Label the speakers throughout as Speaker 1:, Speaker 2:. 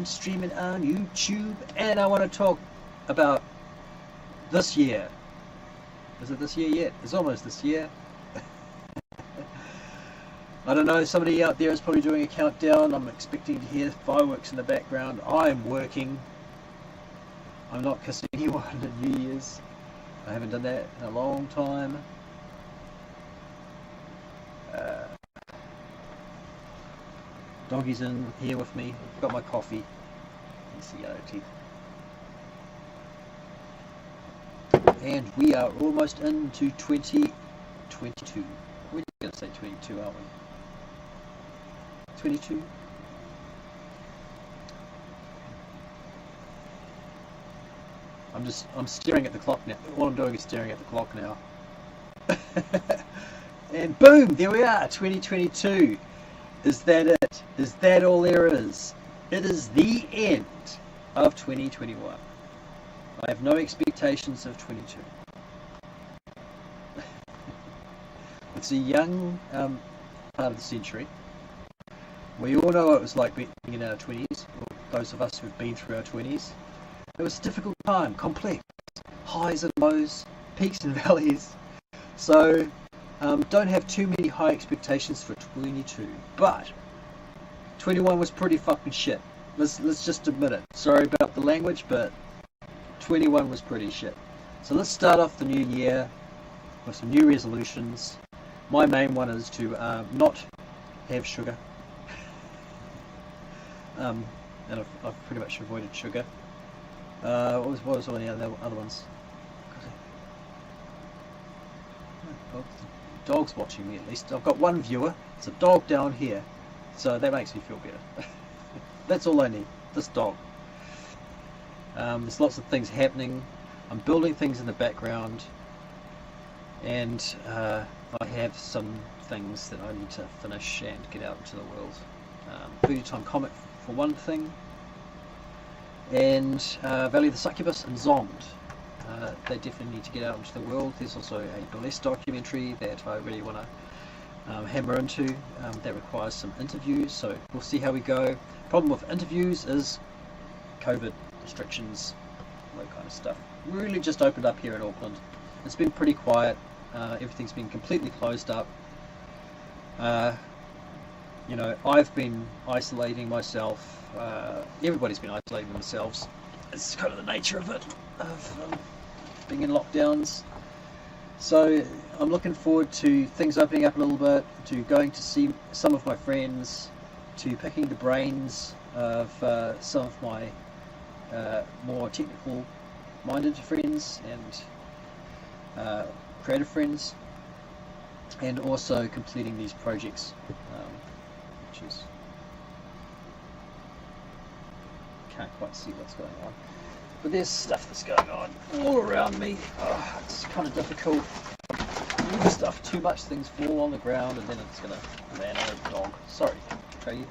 Speaker 1: I'm streaming on YouTube, and I want to talk about this year. Is it this year yet? It's almost this year. I don't know, somebody out there is probably doing a countdown. I'm expecting to hear fireworks in the background. I'm working. I'm not kissing anyone at New Year's. I haven't done that in a long time. Doggy's in here with me. Got my coffee. He's the yellow teeth. And we are almost into 2022. We're going to say 22, aren't we? 22? I'm staring at the clock now. All I'm doing is staring at the clock now. And boom, there we are, 2022. Is that it? Is that all there is? It is the end of 2021. I have no expectations of 22. It's a young part of the century. We all know what it was like being in our 20s, or those of us who've been through our 20s. It was a difficult time, complex, highs and lows, peaks and valleys. So don't have too many high expectations for 22. But 21 was pretty fucking shit. Let's just admit it. Sorry about the language, but 21 was pretty shit. So let's start off the new year with some new resolutions. My main one is to not have sugar. And I've pretty much avoided sugar. What was all the other ones? The dog's watching me at least. I've got one viewer. It's a dog down here. So that makes me feel better. That's all I need. This dog. There's lots of things happening. I'm building things in the background. And I have some things that I need to finish and get out into the world. Voodoo Time Comic for one thing. And Valley of the Succubus and Zombed. They definitely need to get out into the world. There's also a burlesque documentary that I really want to hammer into. That requires some interviews, so we'll see how we go. Problem with interviews is COVID restrictions, all that kind of stuff. We really just opened up here in Auckland. It's been pretty quiet. Everything's been completely closed up. You know, I've been isolating myself. Everybody's been isolating themselves. It's kind of the nature of it, of being in lockdowns. So I'm looking forward to things opening up a little bit, to going to see some of my friends, to picking the brains of some of my more technical minded friends and creative friends, and also completing these projects, which is, can't quite see what's going on, but there's stuff that's going on all around me. Oh, it's kind of difficult. You move stuff too much, things fall on the ground, and then it's going to land on a dog. Sorry, betray you.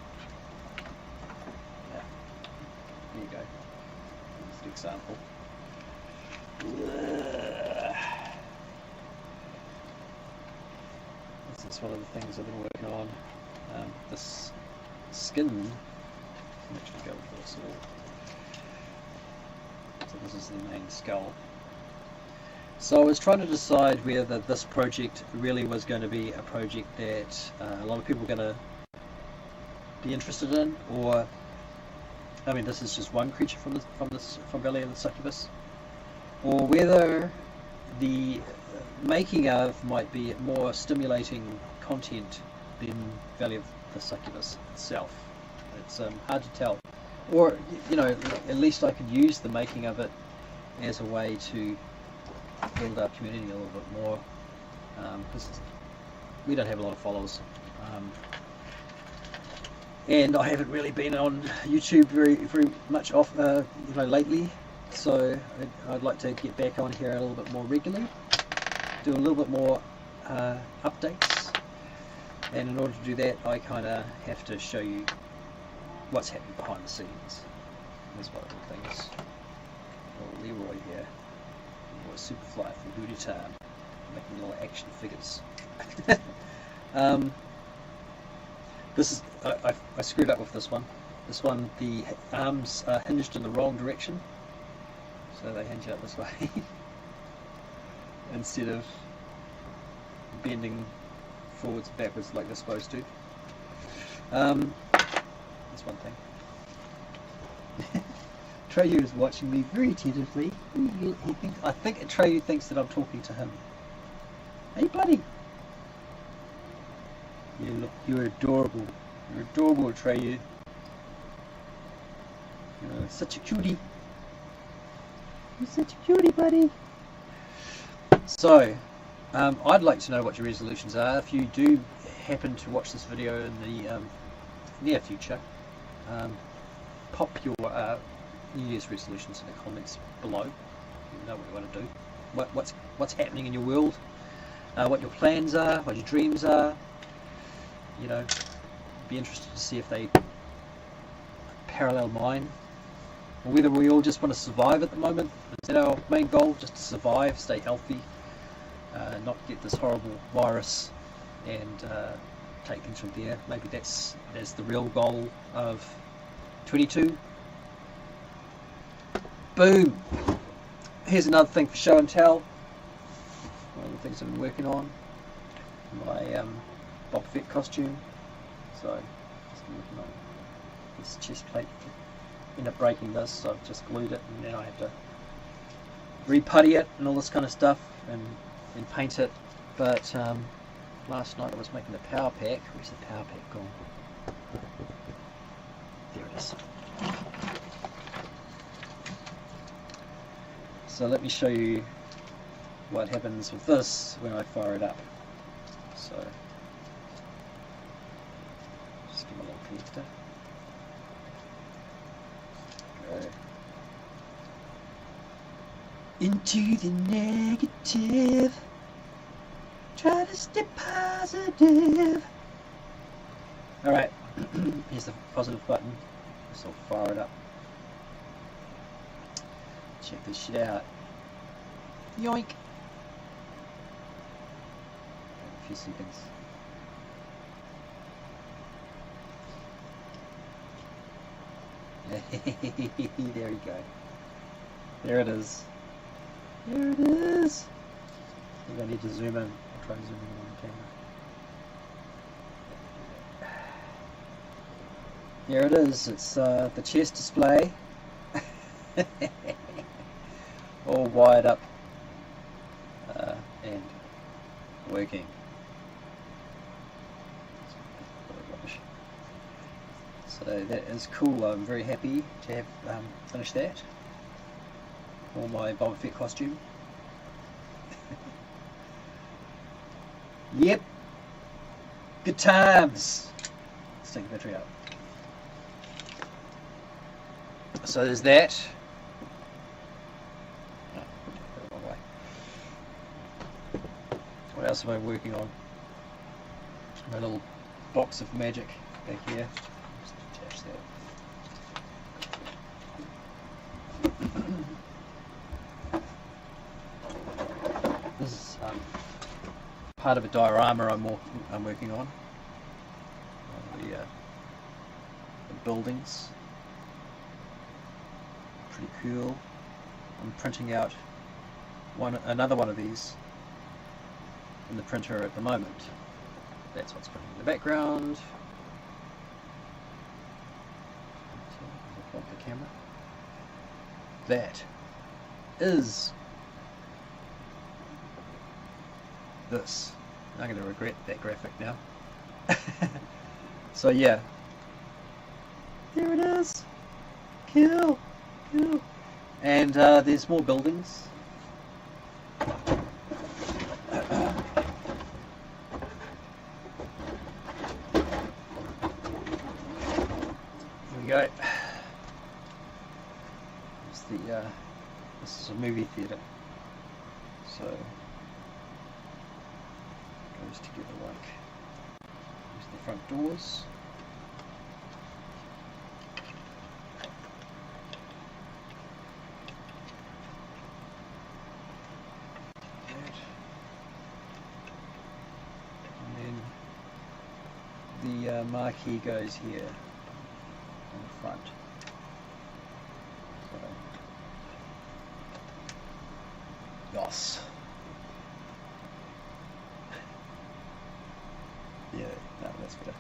Speaker 1: Yeah. There you go. Here's the example. This is one of the things I've been working on. This skin. I'll actually go with this all. So this is the main skull. So I was trying to decide whether this project really was going to be a project that a lot of people are going to be interested in, or I mean, this is just one creature from Valley of the Succubus, or whether the making of might be more stimulating content than Valley of the Succubus itself. It's hard to tell, or you know, at least I could use the making of it as a way to build our community a little bit more, because we don't have a lot of followers, and I haven't really been on YouTube very much lately. So I'd like to get back on here a little bit more regularly, do a little bit more updates, and in order to do that I kind of have to show you what's happening behind the scenes. There's one of the things. Oh, Leroy here. Superfly from Voodoo Time, making little action figures. This is I screwed up with this one. This one, the arms are hinged in the wrong direction, so they hinge out this way instead of bending forwards and backwards like they're supposed to. That's one thing. Atreyu is watching me very attentively. I think Atreyu thinks that I'm talking to him. Hey buddy! Yeah, look, you're adorable. You're adorable, Atreyu. You're such a cutie. You're such a cutie, buddy. So, I'd like to know what your resolutions are. If you do happen to watch this video in the near future, pop your New Year's resolutions in the comments below. You know what you want to do. What's happening in your world. What your plans are. What your dreams are. You know, be interested to see if they parallel mine. Or whether we all just want to survive at the moment. Is that our main goal? Just to survive, stay healthy, not get this horrible virus, and take things from there. Maybe that's the real goal of 22. Boom! Here's another thing for show and tell. One of the things I've been working on. My Boba Fett costume. So, just working on this chest plate. End up breaking this, so I've just glued it, and now I have to re-putty it and all this kind of stuff, and paint it. But last night I was making the power pack. Where's the power pack gone? There it is. So let me show you what happens with this when I fire it up. So just give it a little connector. Go into the negative. Try to stay positive. Alright, here's the positive button. So I'll fire it up. Check this shit out. Yoink! A few seconds. There you go. There it is. There it is. I think I need to zoom in. I'll try and zoom in on the camera. There it is. It's the chest display. All wired up and working. So that is cool. I'm very happy to have finished that. All my Boba Fett costume. Yep. Good times. Let's take the battery out. So there's that. Oh, the wrong way. What else am I working on? My little box of magic back here. Just attach that. This is part of a diorama I'm working on. The buildings. Pretty cool. I'm printing out another one of these in the printer at the moment. That's what's printing in the background. Off the camera. That is this. I'm going to regret that graphic now. So yeah, there it is. Cool, cool. And there's more buildings. Here we go. This is a movie theatre. So goes together like. Here's the front doors. And then the marquee goes here on the Yes. Yeah, no, that's better.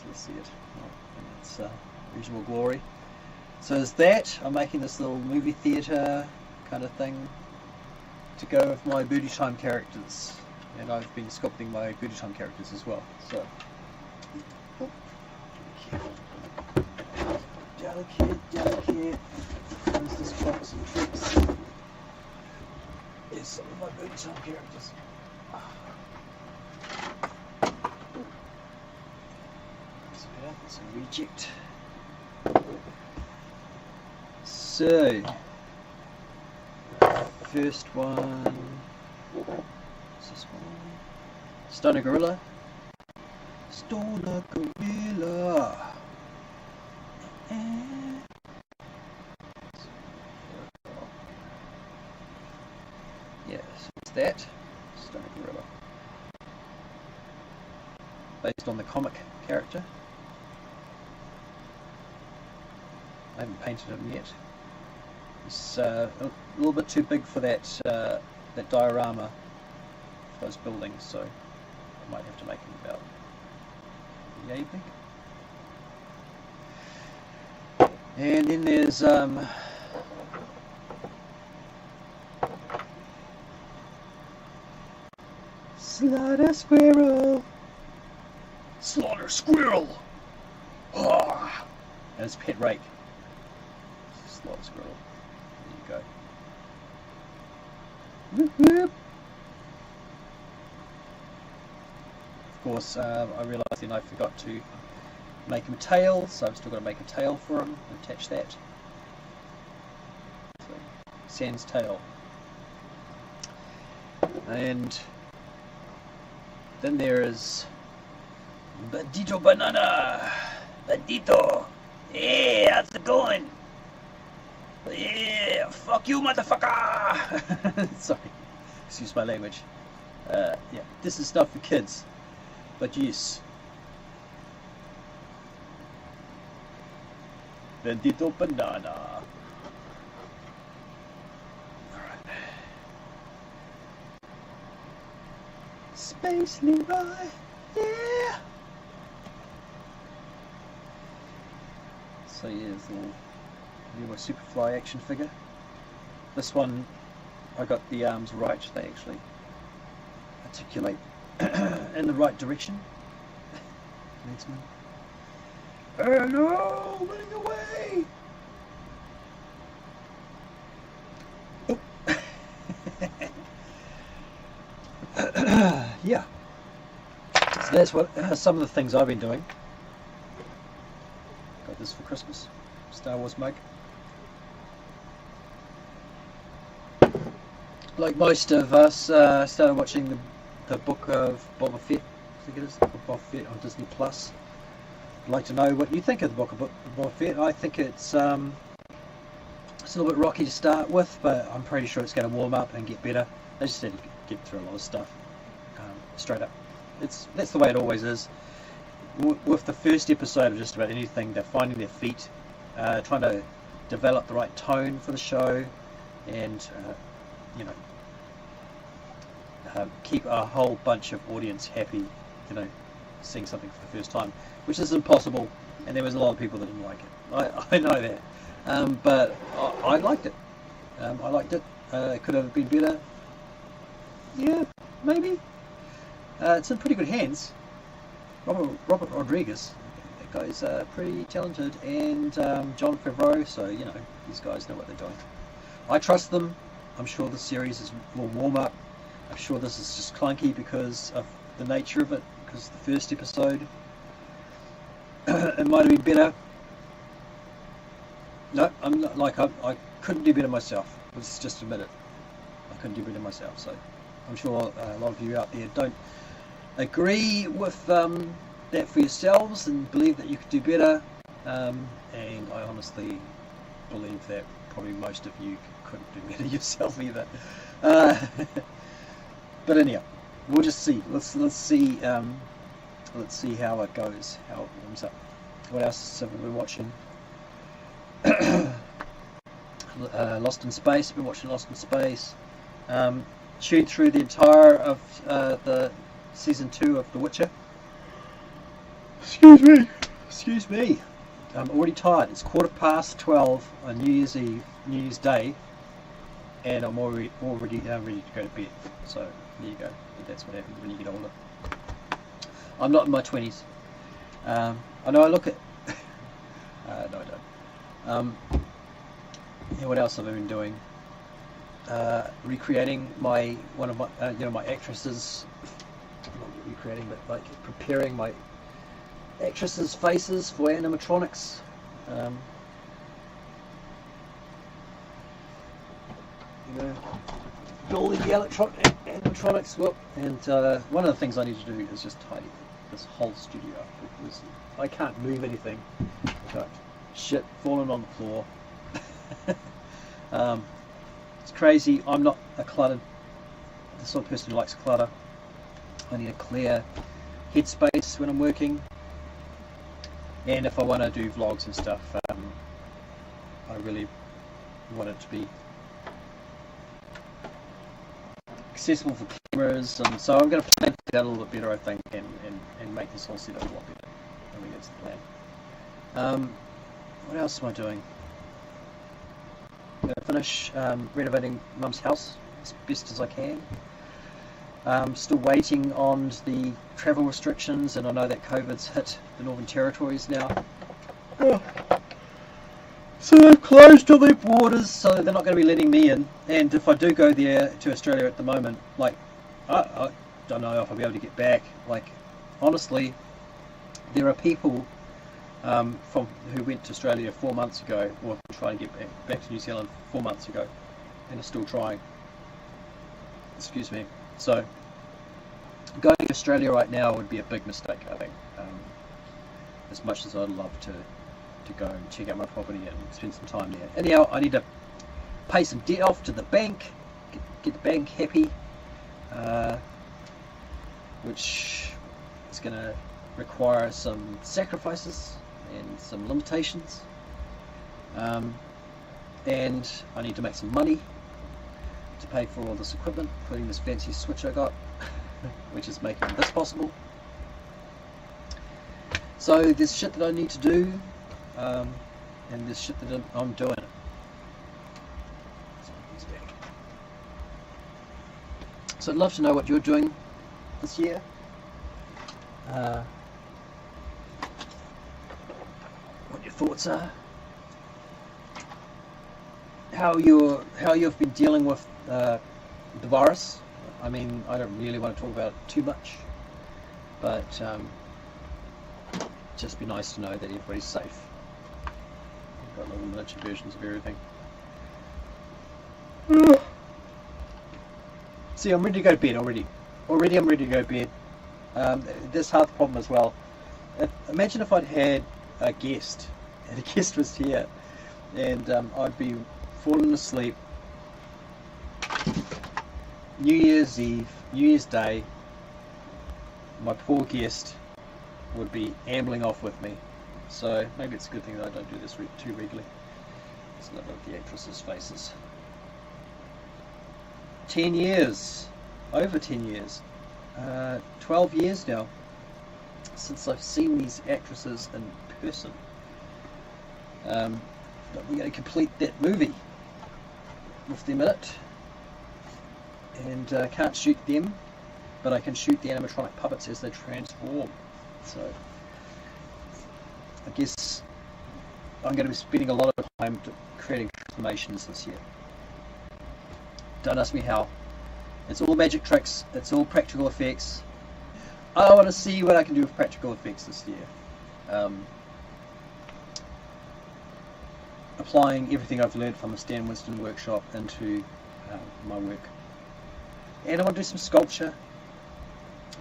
Speaker 1: Let's see it. And it's reasonable glory. So there's that. I'm making this little movie theatre kind of thing to go with my booty time characters. And I've been sculpting my booty time characters as well. So, oh, delicate. There's this box of tricks. Here's some of my booty time characters. That's a reject. So, first one. What's this one? Stoner Gorilla. Stoner Gorilla. Yeah, so it's that. Stoner Gorilla. Based on the comic character. I haven't painted him yet. He's a little bit too big for that that diorama for those buildings, so I might have to make him about yay big. And then there's Slaughter Squirrel. Slaughter Squirrel. Oh. And it's Pet Rake. Slaughter Squirrel. There you go. Whoop, whoop. Of course, I realised then I forgot to make him a tail, so I've still got to make a tail for him and attach that. So, sans tail. And then there is Bandito Banana. Bandito. Hey, how's it going? Yeah, fuck you, motherfucker! Sorry, excuse my language. Yeah, this is stuff for kids. But yes. Bandito Banana. Alright. Space Leroy. Yeah! So yeah, there's a little Leroy Superfly action figure. This one, I got the arms right. They actually articulate in the right direction. Next one. Oh no! Running away! Oh. Yeah. So that's what some of the things I've been doing. Got this for Christmas. Star Wars mug. Like most of us, started watching the book of Boba Fett. I think it is, the book of Boba Fett on Disney Plus. I'd like to know what you think of the book of Boba Fett. I think it's a little bit rocky to start with, but I'm pretty sure it's going to warm up and get better. I just had to get through a lot of stuff, straight up. That's the way it always is. With the first episode of just about anything, they're finding their feet, trying to develop the right tone for the show, and keep a whole bunch of audience happy, seeing something for the first time, which is impossible, and there was a lot of people that didn't like it. I know that, but I liked it. I liked it. It could have been better. Yeah, maybe. It's in pretty good hands. Robert Rodriguez, that guy's pretty talented, and Jon Favreau, so these guys know what they're doing. I trust them. I'm sure the series will warm up. I'm sure this is just clunky because of the nature of it, because the first episode it might have been better. No, I'm not, I couldn't do better myself. Let's just admit it. I couldn't do better myself, so I'm sure a lot of you out there don't agree with that for yourselves and believe that you could do better, and I honestly believe that probably most of you couldn't do better yourself either. But anyhow, we'll just see. Let's see how it goes, how it warms up. What else have we been watching? Lost in Space. I've been watching Lost in Space. chewed through the entire of the season 2 of The Witcher. Excuse me. Excuse me. I'm already tired. It's 12:15 on New Year's Eve, New Year's Day, and I'm already ready to go to bed. So there you go. That's what happens when you get older. I'm not in my 20s. I know I look at. No, I don't. Yeah, what else have I been doing? Recreating one of my my actresses. Not recreating, but like preparing my actresses' faces for animatronics. Building the animatronics. Well, and one of the things I need to do is just tidy this whole studio up, because I can't move anything. I've got shit falling on the floor. It's crazy. I'm not the sort of person who likes clutter. I need a clear headspace when I'm working, and if I want to do vlogs and stuff, I really want it to be accessible for cameras, and so I'm going to plan that a little bit better, I think, and make this whole setup a lot better. I think that's the plan. What else am I doing? I'm going to finish renovating Mum's house as best as I can. Still waiting on the travel restrictions, and I know that COVID's hit the Northern Territories now. So they've closed all their borders, so they're not going to be letting me in. And if I do go there to Australia at the moment, like, I don't know if I'll be able to get back. Like, honestly, there are people who went to Australia 4 months ago, or trying to get back to New Zealand 4 months ago, and are still trying. Excuse me. So, going to Australia right now would be a big mistake, I think. As much as I'd love to go and check out my property and spend some time there. Anyhow, I need to pay some debt off to the bank, get the bank happy, which is going to require some sacrifices and some limitations. And I need to make some money to pay for all this equipment, including this fancy switch I got, which is making this possible. So there's shit that I need to do, and there's shit that I'm doing. So I'd love to know what you're doing this year. What your thoughts are. How you've been dealing with the virus. I mean, I don't really want to talk about it too much, but just be nice to know that everybody's safe. We've got little miniature versions of everything. See, I'm ready to go to bed already. Already I'm ready to go to bed. This health problem as well. Imagine if I'd had a guest, and a guest was here, and I'd be falling asleep New Year's Eve, New Year's Day. My poor guest would be ambling off with me. So maybe it's a good thing that I don't do this too regularly. It's not like the actresses' faces. 10 years, over 10 years, 12 years now since I've seen these actresses in person. But we're going to complete that movie with them in it, and can't shoot them, but I can shoot the animatronic puppets as they transform. So I guess I'm going to be spending a lot of time creating transformations this year. Don't ask me how. It's all magic tricks. It's all practical effects. I want to see what I can do with practical effects this year. Applying everything I've learned from the Stan Winston workshop into my work. And I want to do some sculpture.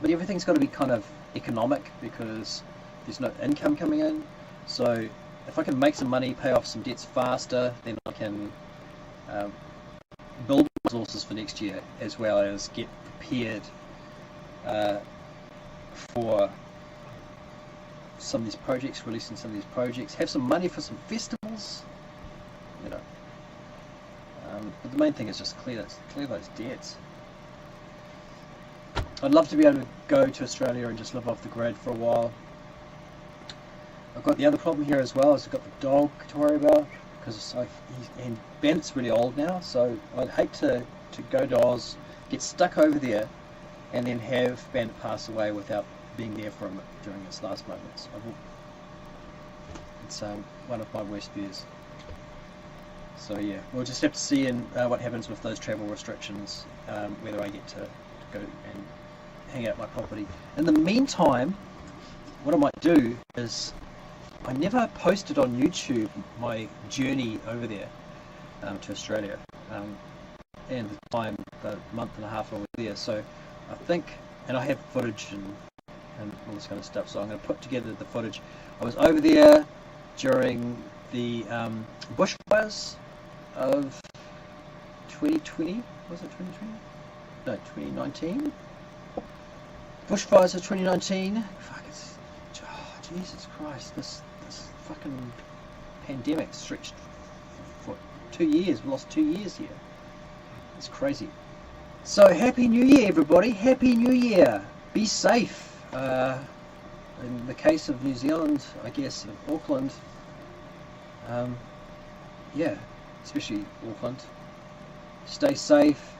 Speaker 1: But everything's got to be kind of economic, because there's no income coming in. So if I can make some money, pay off some debts faster, then I can build resources for next year, as well as get prepared for some of these projects, releasing some of these projects, have some money for some festivals, you know. But the main thing is just clear those debts. I'd love to be able to go to Australia and just live off the grid for a while. I've got the other problem here as well, is I've got the dog to worry about, because and Bennett's really old now, so I'd hate to go to Oz, get stuck over there, and then have Bennett pass away without being there for him during his last moments. It's one of my worst fears. So yeah, we'll just have to see what happens with those travel restrictions, whether I get to go and hang out at my property. In the meantime, what I might do is, I never posted on YouTube my journey over there to Australia, and the time, the month and a half I was there. So I think, and I have footage and all this kind of stuff, so I'm going to put together the footage. I was over there during the bushfires of 2020, was it 2020? No, 2019? Bushfires of 2019. Fuck, Jesus Christ, this fucking pandemic stretched for 2 years. We lost 2 years here. It's crazy. So Happy New Year, everybody. Happy New Year. Be safe. In the case of New Zealand, I guess, of Auckland, yeah, especially Auckland, stay safe.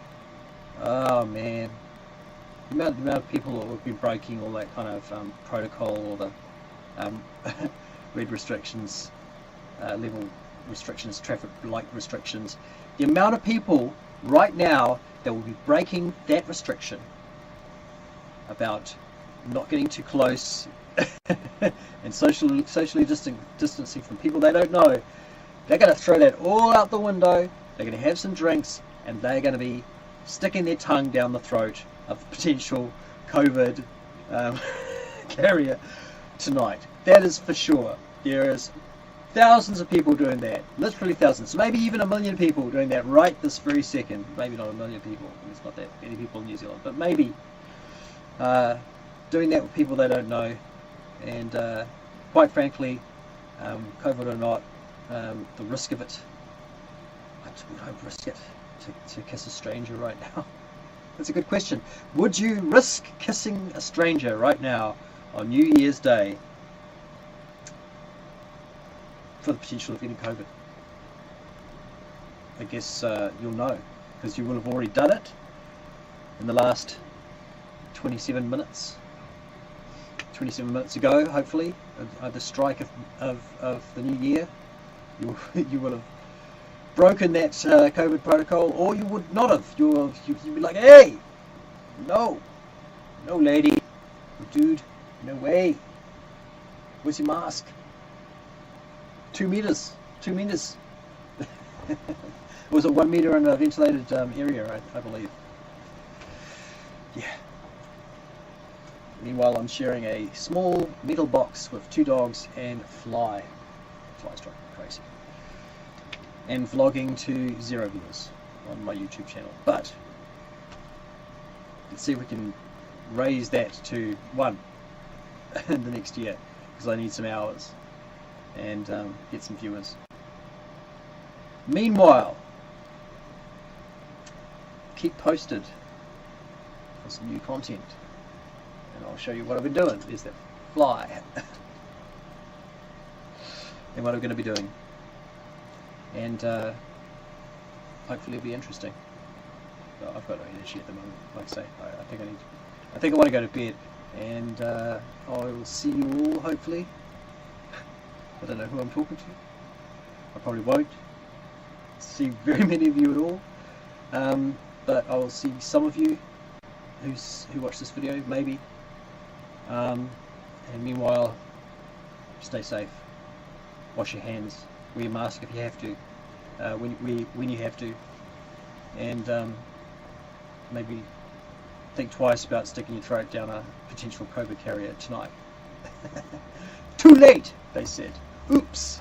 Speaker 1: Oh man, the amount of people that have been breaking all that kind of protocol, or the red restrictions, level restrictions, traffic light restrictions, the amount of people right now that will be breaking that restriction about not getting too close and socially distancing from people they don't know, they're going to throw that all out the window. They're going to have some drinks, and they're going to be sticking their tongue down the throat of the potential COVID carrier tonight. That is for sure. There is thousands of people doing that, literally thousands, maybe even 1 million people doing that right this very second. Maybe not 1 million people, there's not that many people in New Zealand, but maybe doing that with people they don't know. And quite frankly, COVID or not, the risk of it, would I risk it to kiss a stranger right now? That's a good question. Would you risk kissing a stranger right now on New Year's Day for the potential of getting COVID? I guess you'll know, because you will have already done it in the last 27 minutes. 27 minutes ago, hopefully, at the strike of the new year, you will have broken that COVID protocol, or you would not have. You'd be like, hey, no lady, dude, no way. Where's your mask? 2 meters. Was it 1 meter in a ventilated area, I believe. Yeah. Meanwhile, I'm sharing a small metal box with 2 dogs and fly strike, crazy, and vlogging to 0 viewers on my YouTube channel. But let's see if we can raise that to 1 in the next year, because I need some hours and get some viewers. Meanwhile, keep posted for some new content, and I'll show you what I've been doing. There's that fly. And what I'm going to be doing, and hopefully it'll be interesting. But I've got no energy at the moment. Like I say, I think I want to go to bed, and I will see you all hopefully. I don't know who I'm talking to. I probably won't see very many of you at all, but I will see some of you who watch this video, maybe. And meanwhile, stay safe. Wash your hands. Wear a mask if you have to. When you have to, and maybe think twice about sticking your throat down a potential COVID carrier tonight. Too late, they said. Oops.